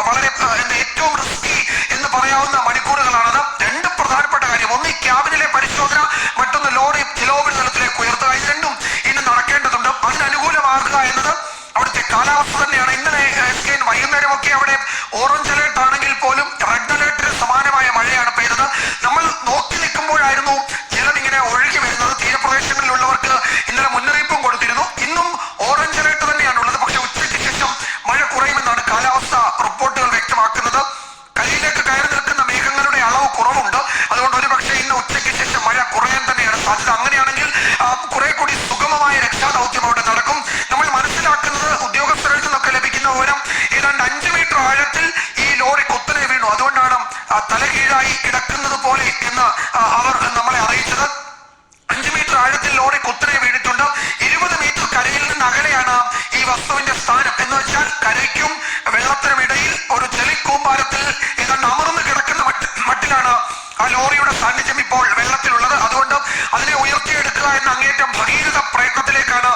വളരെ ഏറ്റവും റിസ്കി എന്ന് പറയാവുന്ന മണിക്കൂറുകളാണത്. രണ്ട് പ്രധാനപ്പെട്ട കാര്യം, ഒന്ന് ഈ ക്യാബിനിലെ പരിശോധന, മറ്റൊന്ന് ലോറി തിലോപരിതലത്തിലേക്ക് ഉയർത്തുക. ഇത് രണ്ടും ഇന്ന് നടക്കേണ്ടതുണ്ട്. അതിനനുകൂലമാകുക എന്നത് അവിടുത്തെ കാലാവസ്ഥ തന്നെയാണ്. ഇന്നലെ വൈകുന്നേരമൊക്കെ അവിടെ ഓറഞ്ച് അലേർട്ട് ആണെങ്കിൽ പോലും റെഡ് അലേർട്ടിന് സമാനമായ മഴയാണ് പെയ്തത്. നമ്മൾ നോക്കി നിൽക്കുമ്പോഴായിരുന്നു ജലം ഇങ്ങനെ ഒഴുകി വരുന്നത്. തീരപ്രദേശങ്ങളിലുള്ളവർക്ക് ഇന്നലെ മുന്നറിയിപ്പും കൊടുത്തിരുന്നു. ഇന്നും ഓറഞ്ച് അലേർട്ട് തന്നെയാണുള്ളത്. പക്ഷെ ഉച്ചയ്ക്ക് ശേഷം മഴ കുറയുമെന്നാണ് കാലാവസ്ഥ റിപ്പോർട്ടുകൾ വ്യക്തമാക്കുന്നത്. കരയിലേക്ക് കയറി നിൽക്കുന്ന മേഘങ്ങളുടെ അളവ് കുറവുണ്ട്. അതുകൊണ്ട് ഒരു പക്ഷേ ഇന്ന് ഉച്ചയ്ക്ക് ശേഷം മഴ കുറയാൻ തന്നെയാണ് സാധ്യത. അങ്ങനെയാണെങ്കിൽ കുറെ കൂടി സുഗമമായ രക്ഷാദൗത്യം അവിടെ നടക്കും. നമ്മൾ മനസ്സിലാക്കുന്നത് ഉദ്യോഗസ്ഥരിൽ നിന്നൊക്കെ ലഭിക്കുന്ന വിവരം ഏതാണ്ട് 5 മീറ്റർ ആഴത്തിൽ ഈ ലോറി കുത്തനെ വീണു. അതുകൊണ്ടാണ് തലകീഴായി കിടക്കുന്നത് പോലെ എന്ന് അവർ നമ്മളെ അറിയിച്ചത്. 5 മീറ്റർ ആഴത്തിൽ ലോറി കുത്തനെ വീണിട്ടുണ്ട്. 20 മീറ്റർ കരയിൽ നിന്ന് അകലെയാണ് ഈ വസ്തുവിന്റെ സ്ഥാനം. എന്ന് വെച്ചാൽ കരയ്ക്കും വെള്ളത്തിനും ഇടയിൽ ഒരു ചെളിക്കൂമ്പാരത്തിൽ ഏതാണ്ട് അമർന്ന് കിടക്കുന്ന മട്ടിലാണ് ആ ലോറിയുടെ സാന്നിധ്യം ഇപ്പോൾ വെള്ളത്തിലുള്ളത്. അതുകൊണ്ട് അതിനെ ഉയർത്തിയെടുക്കുക എന്ന അങ്ങേറ്റം ഭഗീരഥ പ്രയത്നത്തിലേക്കാണ്